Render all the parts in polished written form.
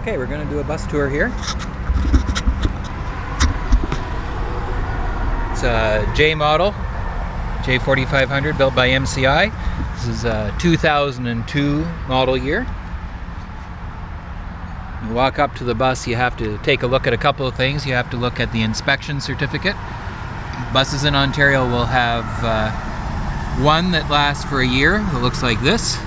Okay, we're going to do a bus tour here. It's a J model, J4500, built by MCI. This is a 2002 model year. You walk up to the bus, you have to take a look at a couple of things. You have to look at the inspection certificate. Buses in Ontario will have one that lasts for a year. It looks like this.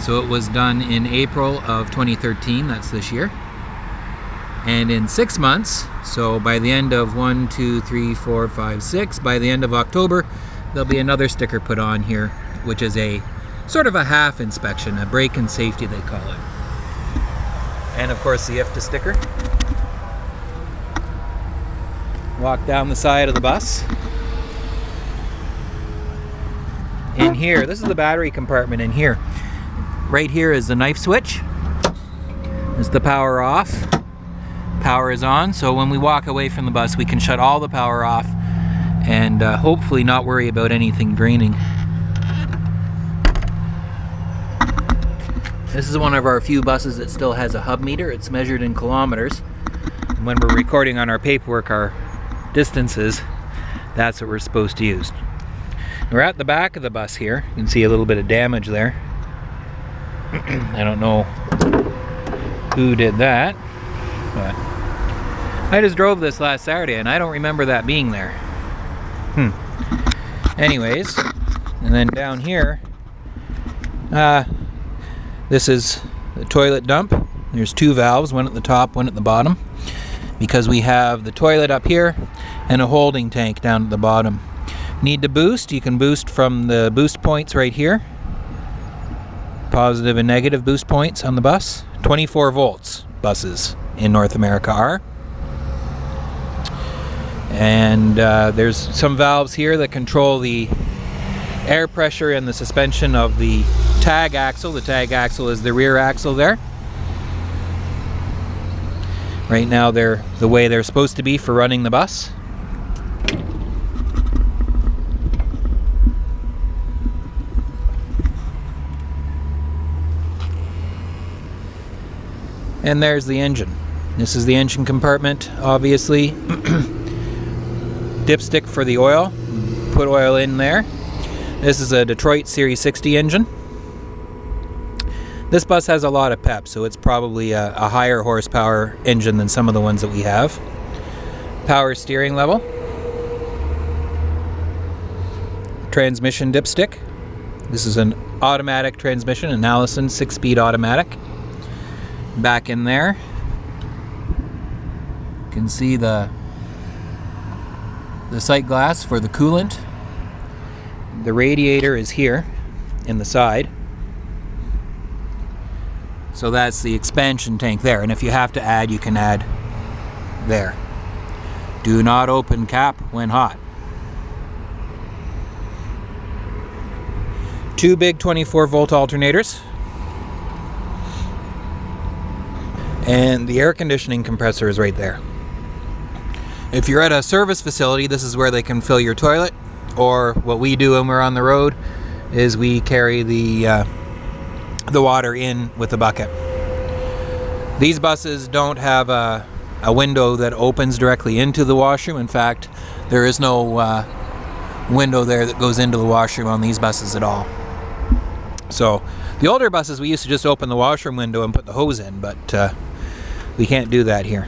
So it was done in April of 2013, that's this year. And in 6 months, so by the end of 1, 2, 3, 4, 5, 6, by the end of October, there'll be another sticker put on here, which is a sort of a half inspection, a brake and safety they call it. And of course the IFTA sticker. Walk down the side of the bus. In here, this is the battery compartment in here. Right here is the knife switch. It's the power off. Power is on, so when we walk away from the bus we can shut all the power off and hopefully not worry about anything draining. This is one of our few buses that still has a hub meter. It's measured in kilometers. And when we're recording on our paperwork our distances, that's what we're supposed to use. We're at the back of the bus here. You can see a little bit of damage there. I don't know who did that, but I just drove this last Saturday and I don't remember that being there. Anyways, and then down here, this is the toilet dump. There's two valves, one at the top, one at the bottom, because we have the toilet up here and a holding tank down at the bottom. Need to boost, you can boost from the boost points right here. Positive and negative boost points on the bus. 24 volts buses in North America are. And there's some valves here that control the air pressure and the suspension of the tag axle. The tag axle is the rear axle there. Right now they're the way they're supposed to be for running the bus. And there's the engine. This is the engine compartment, obviously. Dipstick for the oil. Put oil in there. This is a Detroit Series 60 engine. This bus has a lot of pep, so it's probably a higher horsepower engine than some of the ones that we have. Power steering level. Transmission dipstick. This is an automatic transmission, an Allison 6-speed automatic. Back in there, you can see the sight glass for the coolant. The radiator is here in the side. So that's the expansion tank there, and if you have to add, you can add there. Do not open cap when hot. Two big 24 volt alternators. And the air conditioning compressor is right there. If you're at a service facility, this is where they can fill your toilet, or what we do when we're on the road is we carry the water in with a bucket. These buses don't have a window that opens directly into the washroom. In fact, there is no window there that goes into the washroom on these buses at all. So the older buses, we used to just open the washroom window and put the hose in, but we can't do that here.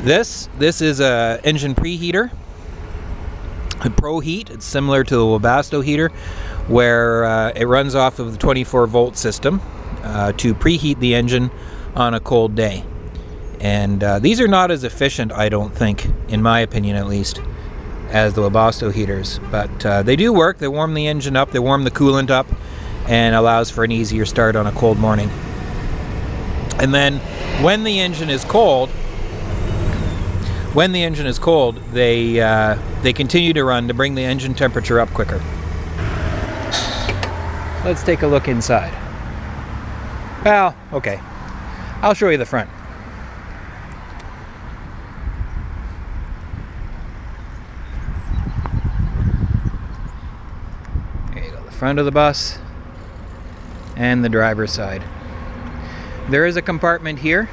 This is a engine preheater, a Pro Heat. It's similar to the Webasto heater, where it runs off of the 24 volt system to preheat the engine on a cold day. And these are not as efficient, I don't think, in my opinion at least, as the Webasto heaters. But they do work. They warm the engine up, they warm the coolant up, and allows for an easier start on a cold morning. And then when the engine is cold, they continue to run to bring the engine temperature up quicker. Let's take a look inside. Well, okay. I'll show you the front. There you go, the front of the bus and the driver's side. There is a compartment here,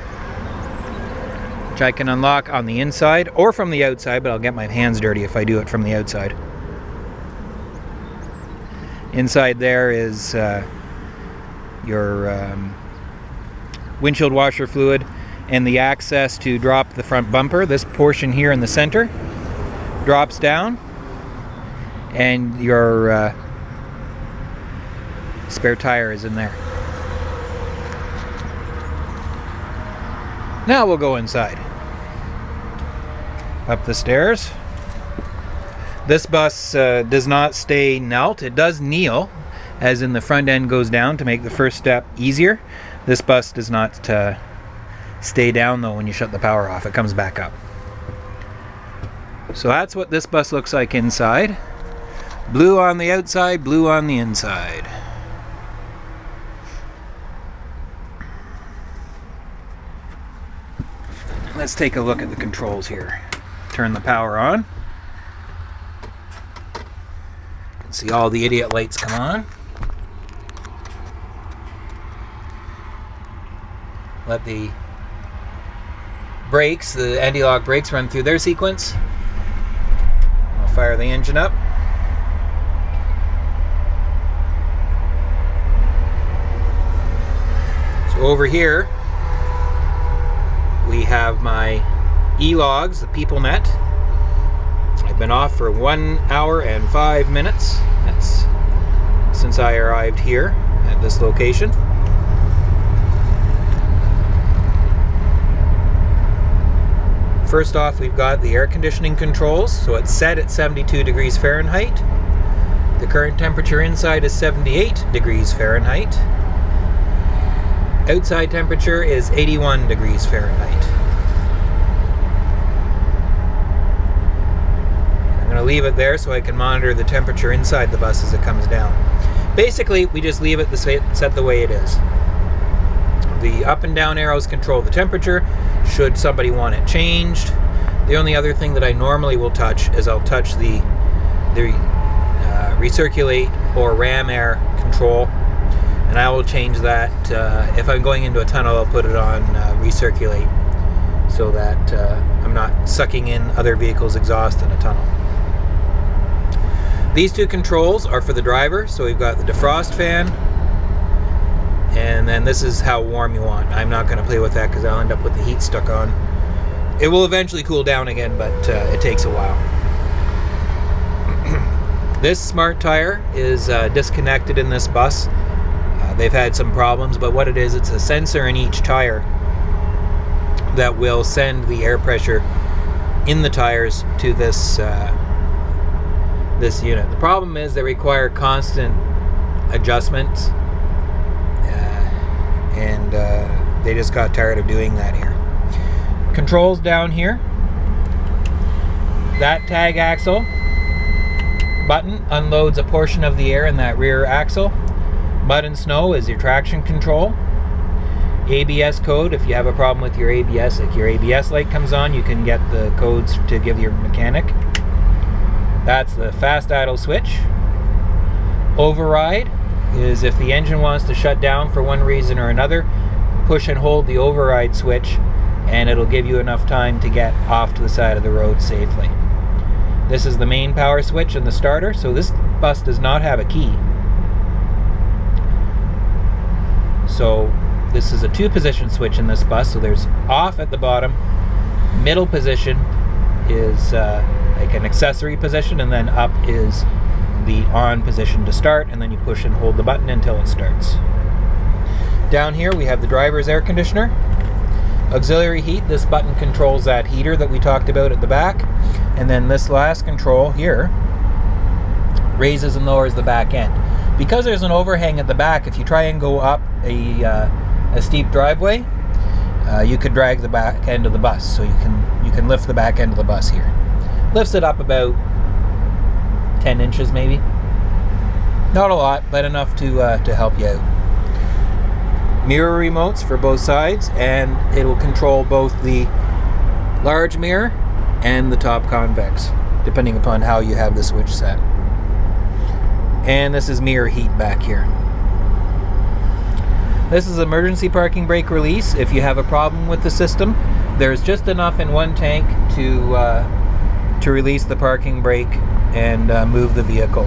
which I can unlock on the inside or from the outside, but I'll get my hands dirty if I do it from the outside. Inside there is your windshield washer fluid and the access to drop the front bumper. This portion here in the center drops down, and your spare tire is in there. Now we'll go inside. Up the stairs. This bus does not stay knelt. It does kneel, as in the front end goes down to make the first step easier. This bus does not stay down though when you shut the power off. It comes back up. So that's what this bus looks like inside. Blue on the outside, blue on the inside. Let's take a look at the controls here. Turn the power on. You can see all the idiot lights come on. Let the brakes, the anti-lock brakes, run through their sequence. I'll fire the engine up. So over here we have my e-logs, the people net. I've been off for 1 hour and 5 minutes. That's since I arrived here at this location. First off, we've got the air conditioning controls. So it's set at 72 degrees Fahrenheit. The current temperature inside is 78 degrees Fahrenheit. Outside temperature is 81 degrees Fahrenheit. I'm going to leave it there so I can monitor the temperature inside the bus as it comes down. Basically, we just leave it set the way it is. The up and down arrows control the temperature, should somebody want it changed. The only other thing that I normally will touch is I'll touch the recirculate or ram air control. And I will change that. If I'm going into a tunnel, I'll put it on recirculate so that I'm not sucking in other vehicles' exhaust in a tunnel. These two controls are for the driver. So we've got the defrost fan, and then this is how warm you want. I'm not going to play with that because I'll end up with the heat stuck on. It will eventually cool down again, but it takes a while. This smart tire is disconnected in this bus. They've had some problems, but what it is, it's a sensor in each tire that will send the air pressure in the tires to this this unit. The problem is they require constant adjustments, and they just got tired of doing that here. Controls down here. That tag axle button unloads a portion of the air in that rear axle. Mud and snow is your traction control. ABS code, if you have a problem with your ABS, like your ABS light comes on, you can get the codes to give your mechanic. That's the fast idle switch. Override is if the engine wants to shut down for one reason or another, push and hold the override switch and it'll give you enough time to get off to the side of the road safely. This is the main power switch and the starter, so this bus does not have a key. So this is a 2-position switch in this bus, so there's off at the bottom, middle position is like an accessory position, and then up is the on position to start, and then you push and hold the button until it starts. Down here we have the driver's air conditioner. Auxiliary heat, this button controls that heater that we talked about at the back, and then this last control here raises and lowers the back end. Because there's an overhang at the back, if you try and go up a steep driveway, you could drag the back end of the bus. So you can lift the back end of the bus here. Lifts it up about 10 inches maybe. Not a lot, but enough to help you out. Mirror remotes for both sides, and it will control both the large mirror and the top convex, depending upon how you have the switch set. And this is mirror heat back here. This is emergency parking brake release. If you have a problem with the system, there's just enough in one tank to release the parking brake and move the vehicle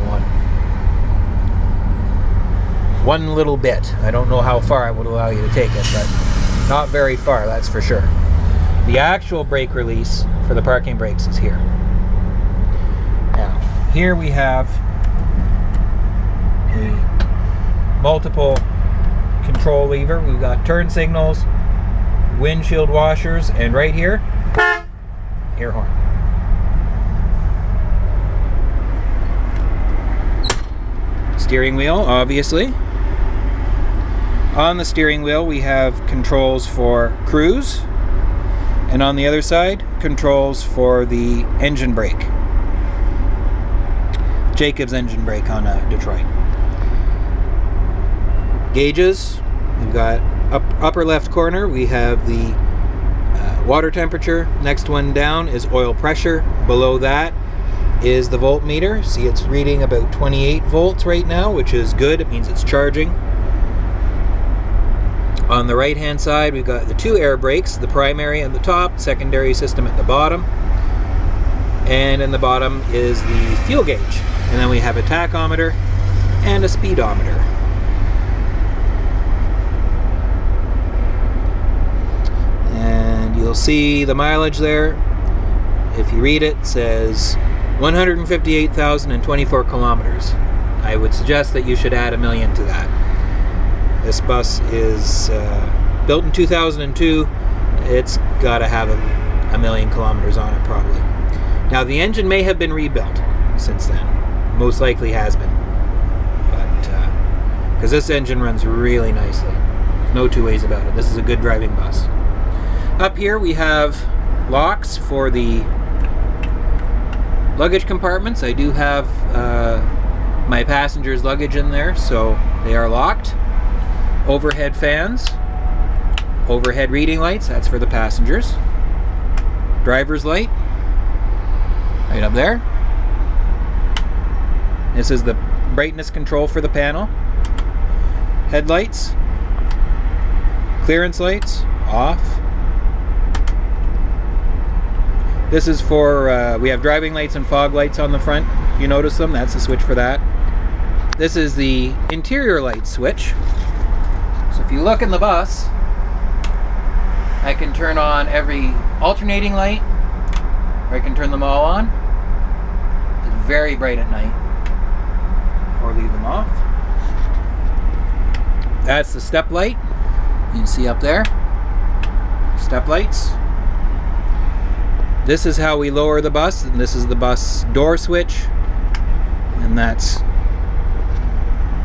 one little bit. I don't know how far I would allow you to take it, but not very far, that's for sure. The actual brake release for the parking brakes is here. Now, here we have a multiple control lever. We've got turn signals, windshield washers, and right here, air horn. Steering wheel, obviously. On the steering wheel we have controls for cruise, and on the other side controls for the engine brake. Jacob's engine brake on a Detroit. Gauges, we've got upper left corner we have the water temperature. Next one down is oil pressure. Below that is the voltmeter. See, it's reading about 28 volts right now, which is good. It means it's charging. On the right hand side we've got the two air brakes, the primary at the top, secondary system at the bottom, and in the bottom is the fuel gauge. And then we have a tachometer and a speedometer. And you'll see the mileage there. If you read it, it says 158,024 kilometers. I would suggest that you should add 1 million to that. This bus is built in 2002. It's got to have a million kilometers on it probably. Now the engine may have been rebuilt since then. Most likely has been. But because this engine runs really nicely. There's no two ways about it. This is a good driving bus. Up here we have locks for the luggage compartments. I do have my passenger's luggage in there, so they are locked. Overhead fans, overhead reading lights, that's for the passengers. Driver's light, right up there. This is the brightness control for the panel. Headlights, clearance lights, off. This is for, we have driving lights and fog lights on the front. If you notice them, that's the switch for that. This is the interior light switch. So if you look in the bus, I can turn on every alternating light, or I can turn them all on. It's very bright at night, or leave them off. That's the step light. You can see up there, step lights. This is how we lower the bus, and this is the bus door switch, and that's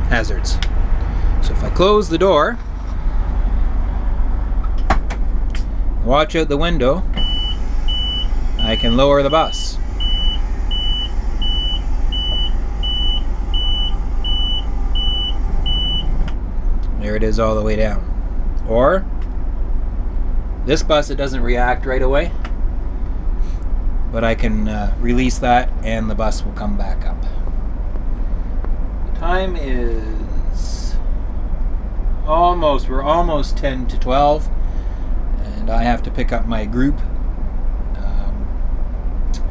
hazards. So if I close the door, watch out the window, I can lower the bus. There it is all the way down. Or, this bus, it doesn't react right away, but I can release that and the bus will come back up. The time is we're almost 10 to 12, and I have to pick up my group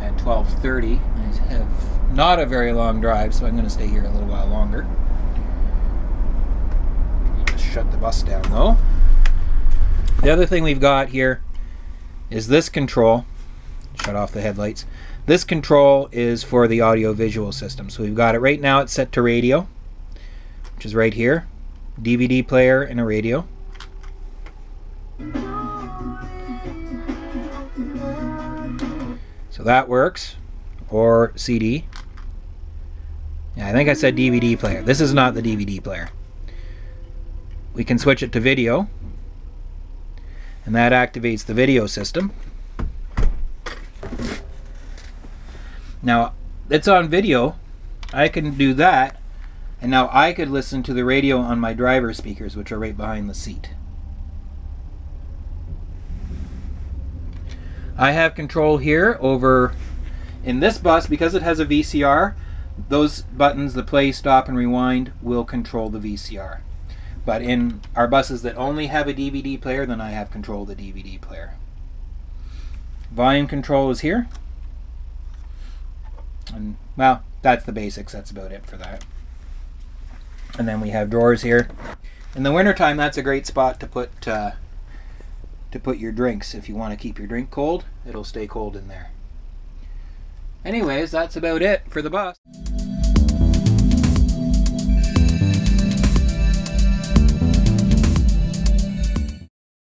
at 12:30. I have not a very long drive, so I'm going to stay here a little while longer. Just shut the bus down though. The other thing we've got here is this control. Shut off the headlights. This control is for the audio visual system. So we've got it right now, it's set to radio, which is right here. DVD player and a radio. So that works. Or CD. Yeah, I think I said DVD player. This is not the DVD player. We can switch it to video, and that activates the video system. Now, it's on video. I can do that, and now I could listen to the radio on my driver speakers, which are right behind the seat. I have control here over, in this bus, because it has a VCR, those buttons, the play, stop, and rewind, will control the VCR. But in our buses that only have a DVD player, then I have control of the DVD player. Volume control is here. And, well, that's the basics. That's about it for that. And then we have drawers here. In the wintertime, that's a great spot to put your drinks. If you want to keep your drink cold, it'll stay cold in there. Anyways, that's about it for the bus.